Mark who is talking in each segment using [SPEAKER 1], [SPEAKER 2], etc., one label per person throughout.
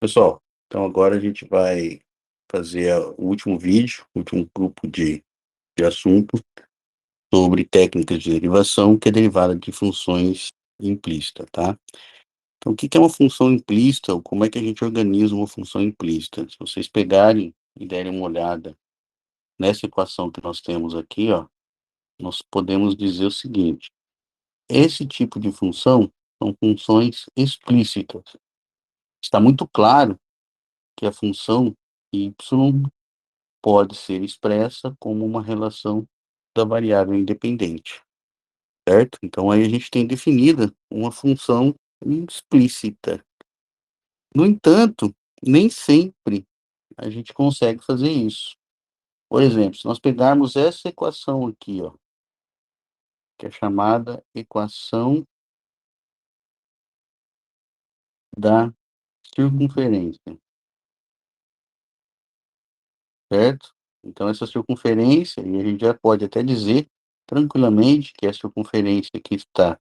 [SPEAKER 1] Pessoal, então agora a gente vai fazer o último vídeo, o último grupo de assunto sobre técnicas de derivação, que é derivada de funções implícita, tá? Então, o que é uma função implícita, ou como é que a gente organiza uma função implícita? Se vocês pegarem e derem uma olhada nessa equação que nós temos aqui, ó, nós podemos dizer o seguinte: esse tipo de função são funções explícitas. Está muito claro que a função y pode ser expressa como uma relação da variável independente, certo? Então, aí a gente tem definida uma função explícita. No entanto, nem sempre a gente consegue fazer isso. Por exemplo, se nós pegarmos essa equação aqui, ó, que é chamada equação da circunferência, certo? Então, essa circunferência, e a gente já pode até dizer tranquilamente que a circunferência que está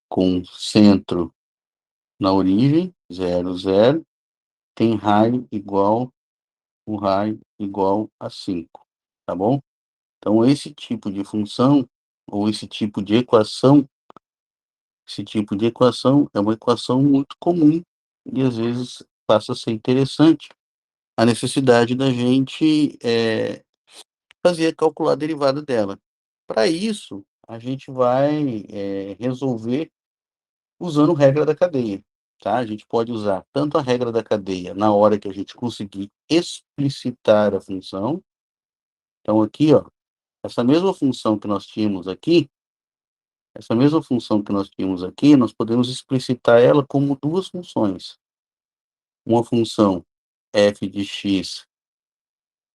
[SPEAKER 1] com centro na origem, 0, 0, tem raio igual, o raio igual a 5, tá bom? Então, esse tipo de função, ou esse tipo de equação é uma equação muito comum, e às vezes passa a ser interessante a necessidade da gente calcular a derivada dela. Para isso, a gente vai resolver usando regra da cadeia, tá? A gente pode usar tanto a regra da cadeia na hora que a gente conseguir explicitar a função. Então, aqui, ó, essa mesma função que nós tínhamos aqui, nós podemos explicitar ela como duas funções. Uma função f de x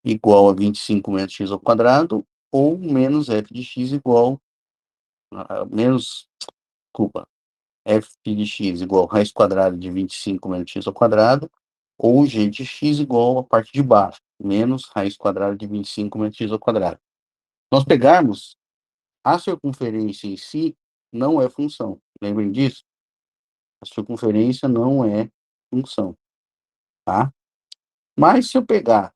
[SPEAKER 1] igual a 25 menos x ao quadrado, ou menos f de x igual a desculpa, f de x igual a raiz quadrada de 25 menos x ao quadrado, ou g de x igual a parte de baixo, menos raiz quadrada de 25 menos x ao quadrado. Nós pegarmos a circunferência em si, não é função. Lembrem disso? A circunferência não é função, tá? Mas se eu pegar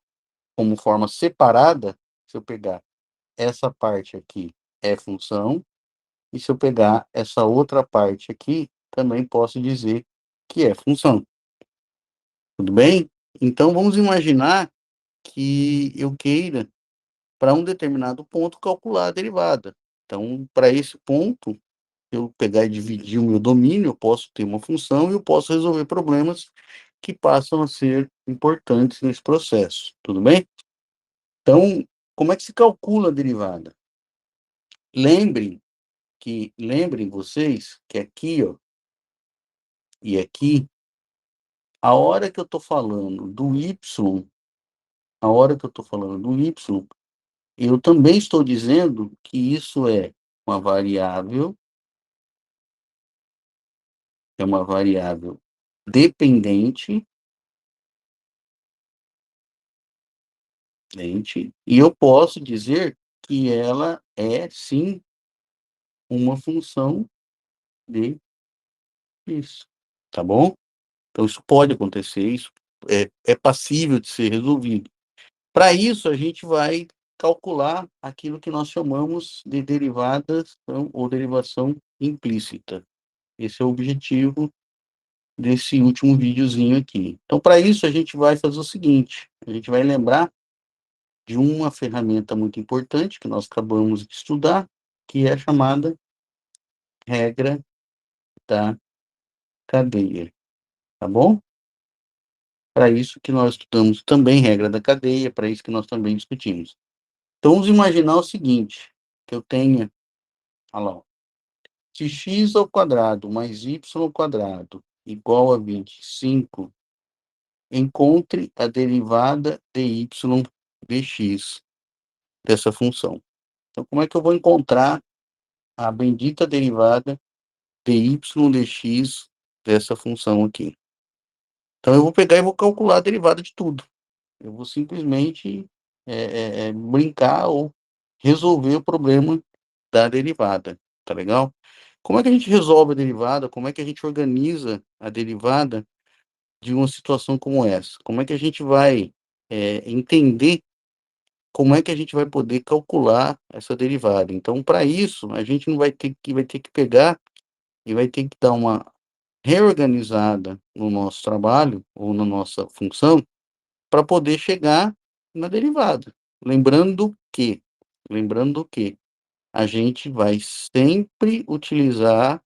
[SPEAKER 1] como forma separada, se eu pegar essa parte aqui é função, e se eu pegar essa outra parte aqui, também posso dizer que é função. Tudo bem? Então, vamos imaginar que eu queira, para um determinado ponto, calcular a derivada. Então, para esse ponto, se eu pegar e dividir o meu domínio, eu posso ter uma função e eu posso resolver problemas que passam a ser importantes nesse processo. Tudo bem? Então, como é que se calcula a derivada? Lembrem vocês que aqui, ó, e aqui, a hora que eu estou falando do y, a hora que eu estou falando do y, eu também estou dizendo que isso uma variável, é uma variável dependente, e eu posso dizer que ela é, sim, uma função de isso, tá bom? Então, isso pode acontecer, isso é passível de ser resolvido. Para isso, a gente vai calcular aquilo que nós chamamos de derivadas ou derivação implícita. Esse é o objetivo desse último videozinho aqui. Então, para isso, a gente vai fazer o seguinte: a gente vai lembrar de uma ferramenta muito importante que nós acabamos de estudar, que é a chamada regra da cadeia, tá bom? Para isso que nós estudamos também regra da cadeia, para isso que nós também discutimos. Então, vamos imaginar o seguinte, que eu tenha, olha lá, se x ao quadrado mais y ao quadrado igual a 25, encontre a derivada de y dx dessa função. Então, como é que eu vou encontrar a bendita derivada de y dx dessa função aqui? Então, eu vou pegar e vou calcular a derivada de tudo. Eu vou simplesmente brincar ou resolver o problema da derivada, tá legal? como é que a gente resolve a derivada? Como é que a gente organiza a derivada de uma situação como essa? Como é que a gente vai, entender como é que a gente vai poder calcular essa derivada? Então, para isso, a gente não vai ter que pegar e vai ter que dar uma reorganizada no nosso trabalho ou na nossa função para poder chegar na derivada. Lembrando que lembrando que a gente vai sempre utilizar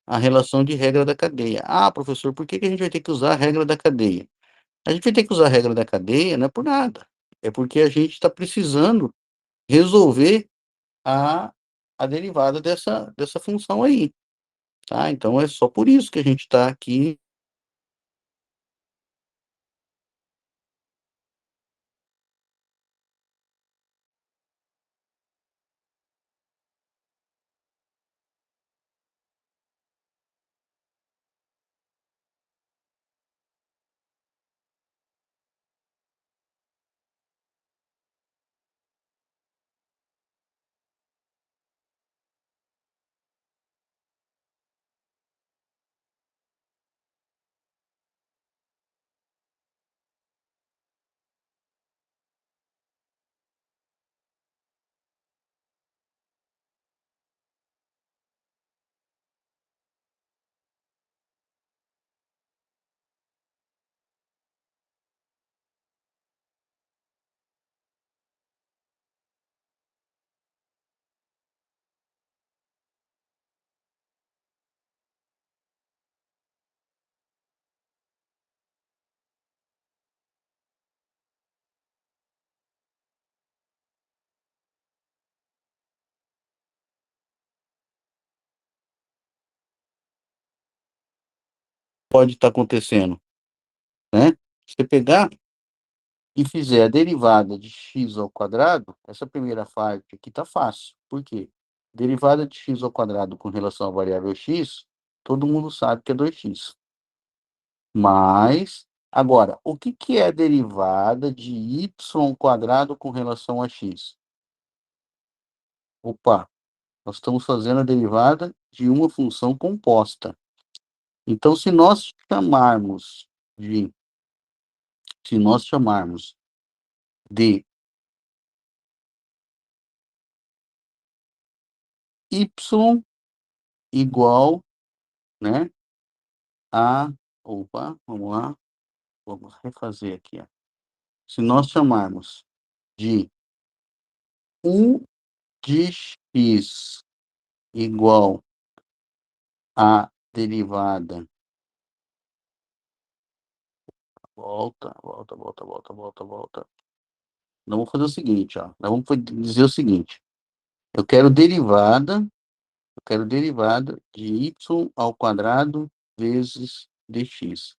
[SPEAKER 1] a relação de regra da cadeia. "Ah, professor, por que que a gente vai ter que usar a regra da cadeia?" A gente vai ter que usar a regra da cadeia não é por nada, é porque a gente está precisando resolver a a derivada dessa função aí, tá. Então é só por isso que a gente está aqui. Pode estar acontecendo, né. Você pegar e fizer a derivada de x ao quadrado, essa primeira parte aqui está fácil. Por quê? Derivada de x ao quadrado com relação à variável x, todo mundo sabe que é 2x. Mas, agora, o que que é a derivada de y quadrado com relação a x? Opa, nós estamos fazendo a derivada de uma função composta. Então, se nós chamarmos de y igual, né, a opa, vamos lá, vamos refazer aqui, ó. Se nós chamarmos de u de x igual a derivada, volta. Nós vamos fazer o seguinte, ó, nós vamos dizer o seguinte: eu quero derivada de y ao quadrado vezes dx.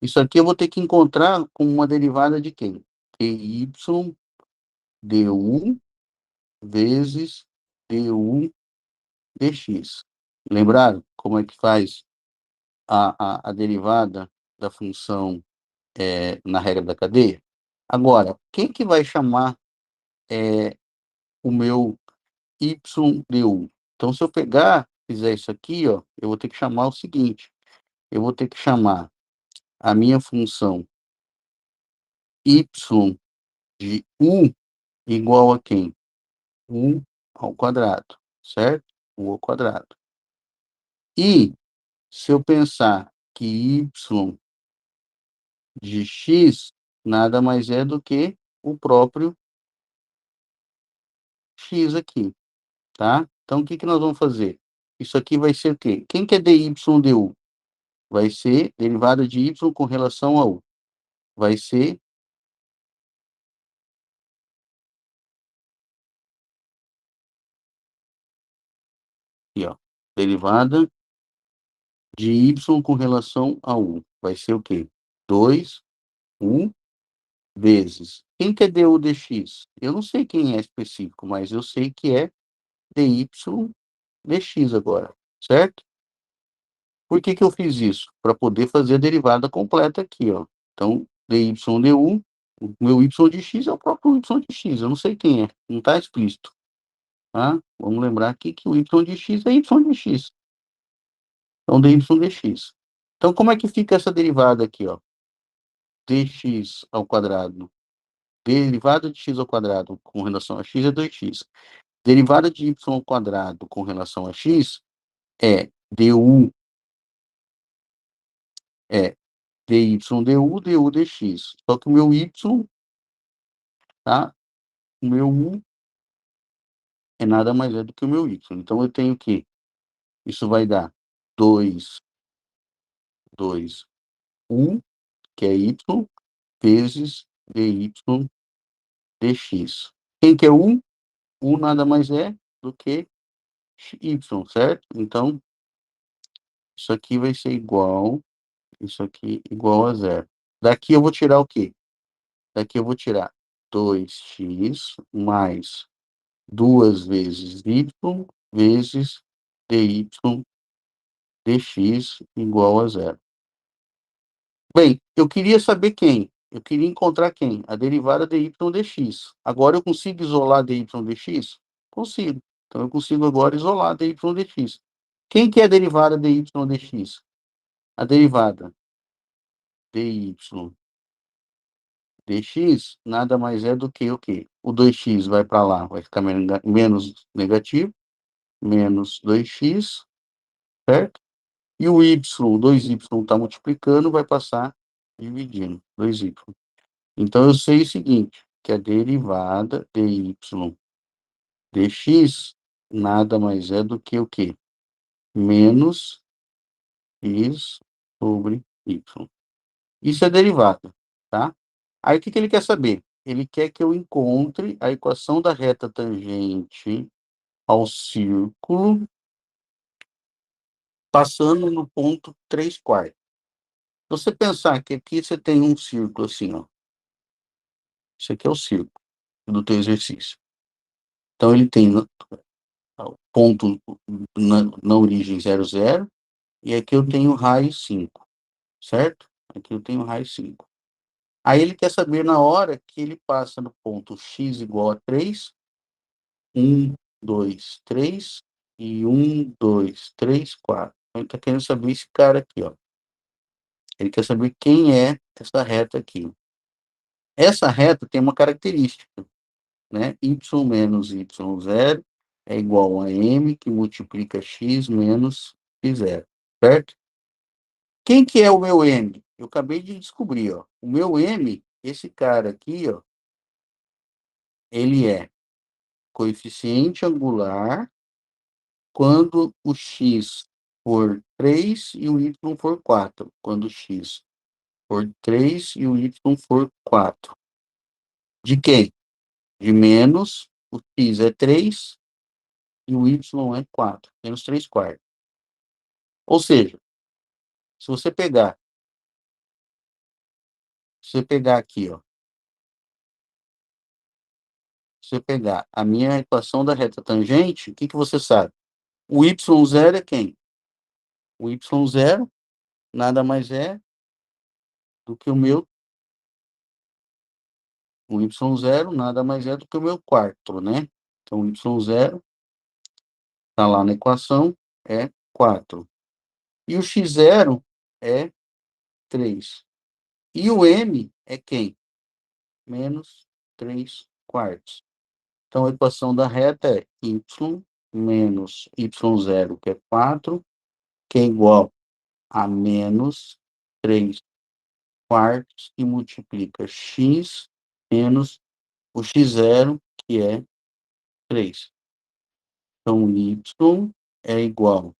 [SPEAKER 1] Isso aqui eu vou ter que encontrar como uma derivada de quem? Dy du vezes du dx. Lembraram como é que faz a derivada da função, na regra da cadeia? Agora, quem que vai chamar, o meu y du? Então, se eu pegar, fizer isso aqui, ó, eu vou ter que chamar o seguinte, eu vou ter que chamar a minha função y de u igual a quem? U ao quadrado, certo? U ao quadrado. E se eu pensar que y de x nada mais é do que o próprio x aqui, tá? Então, o que que nós vamos fazer? Isso aqui vai ser o quê? Quem que é dy du? Vai ser derivada de y com relação a u. Vai ser aqui, ó, derivada de y com relação a u. Vai ser o quê? 2u vezes. Quem que é du dx? Eu não sei quem é específico, mas eu sei que é dy dx agora, certo? Por que que eu fiz isso? Para poder fazer a derivada completa aqui, ó. Então, dy du, o meu y de x é o próprio y de x, eu não sei quem é, não está explícito, tá? Vamos lembrar aqui que o y de x é y de x. Então, dy dx. Então, como é que fica essa derivada aqui, ó? Dx ao quadrado. Derivada de x ao quadrado com relação a x é 2x. Derivada de y ao quadrado com relação a x é du, é dy du dx. Só que o meu y, tá? O meu u é nada mais é do que o meu y. Então, eu tenho que isso vai dar 2 u, que é y, vezes dy dx. Quem que é u? U nada mais é do que y, certo? Então, isso aqui vai ser igual, isso aqui igual a zero. Daqui eu vou tirar o quê? Daqui eu vou tirar 2x mais 2 vezes y vezes dy dx igual a zero. Bem, eu queria saber quem? Eu queria encontrar quem? A derivada de y dx. Agora eu consigo isolar dy dx? Consigo. Então eu consigo agora isolar dy dx. Quem que é a derivada de y dx? A derivada dy dx nada mais é do que o quê? O 2x vai para lá, vai ficar menos negativo, menos 2x, certo? E o y, 2y está multiplicando, vai passar dividindo, 2y. Então, eu sei o seguinte, que a derivada de y dx nada mais é do que o quê? Menos x sobre y. Isso é derivada, tá? Aí, o que ele quer saber? Ele quer que eu encontre a equação da reta tangente ao círculo passando no ponto 3/4. Se você pensar que aqui você tem um círculo assim, ó. Isso aqui é o círculo do teu exercício. Então, ele tem ponto na origem 0, 0, e aqui eu tenho raiz 5, certo? Aqui eu tenho raiz 5. Aí ele quer saber na hora que ele passa no ponto x igual a 3, 1, 2, 3, e 1, 2, 3, 4. Ele está querendo saber esse cara aqui, ó. Ele quer saber quem é essa reta aqui. Essa reta tem uma característica, né? Y menos y0 é igual a m que multiplica x menos x0, certo? Quem que é o meu m? Eu acabei de descobrir, ó. O meu m, esse cara aqui, ó, ele é coeficiente angular quando o x for 3 e o y for 4. Quando o x for 3 e o y for 4. De quem? De menos, o x é 3 e o y é 4. Menos 3/4. Ou seja, se você pegar aqui, ó, se você pegar a minha equação da reta tangente, o que que você sabe? O y0 é quem? O y0 nada mais é do que o meu. O y0 nada mais é do que o meu quarto, né? Então, o y0 está lá na equação, é 4. E o x0 é 3. E o m é quem? Menos 3/4. Então, a equação da reta é y menos y0, que é 4, que é igual a menos 3/4, que multiplica x menos o x0, que é 3. Então, y é igual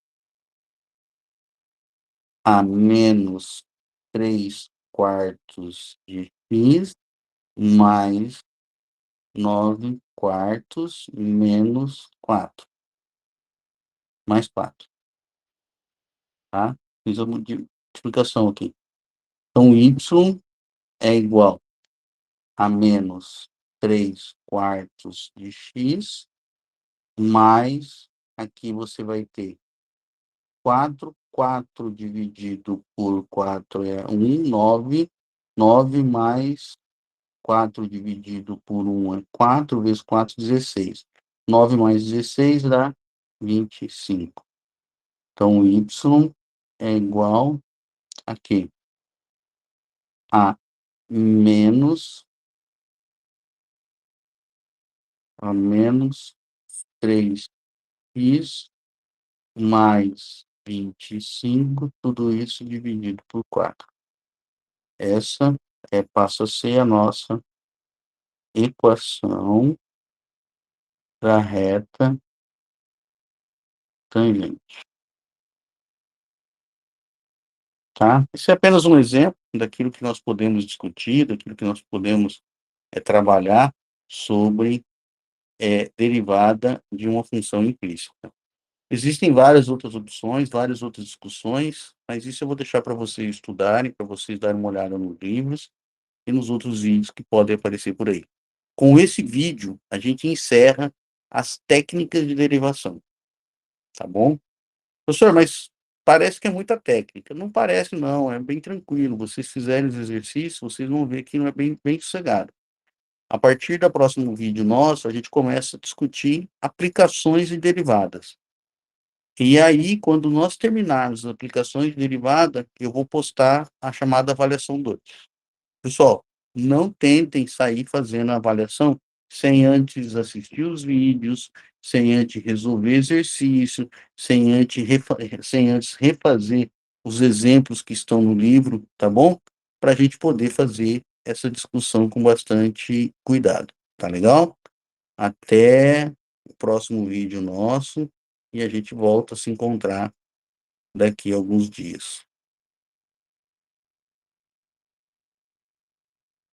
[SPEAKER 1] a menos 3/4 de x mais 9/4 menos 4. Mais 4, tá? Fiz a multiplicação aqui. Então, y é igual a menos 3/4 de x, mais, aqui você vai ter 4, 4 dividido por 4 é 1, 9, 9 mais 4 dividido por 1 é 4, vezes 4, 16. 9 mais 16 dá 25. Então, y é igual a quê? A menos menos 3x mais 25, tudo isso dividido por 4. Essa passa a ser a nossa equação da reta tangente, tá? Esse é apenas um exemplo daquilo que nós podemos discutir, daquilo que nós podemos trabalhar sobre derivada de uma função implícita. Existem várias outras opções, várias outras discussões, mas isso eu vou deixar para vocês estudarem, para vocês darem uma olhada nos livros e nos outros vídeos que podem aparecer por aí. Com esse vídeo, a gente encerra as técnicas de derivação, tá bom? Professor, mas parece que é muita técnica. Não parece, não, é bem tranquilo. Vocês fizerem os exercícios, vocês vão ver que não é bem sossegado. A partir do próximo vídeo nosso, a gente começa a discutir aplicações de derivadas. E aí, quando nós terminarmos as aplicações de derivada, eu vou postar a chamada avaliação 2. Pessoal, não tentem sair fazendo a avaliação sem antes assistir os vídeos, sem antes resolver exercício, sem antes refazer os exemplos que estão no livro, tá bom? Para a gente poder fazer essa discussão com bastante cuidado, tá legal? Até o próximo vídeo nosso e a gente volta a se encontrar daqui a alguns dias.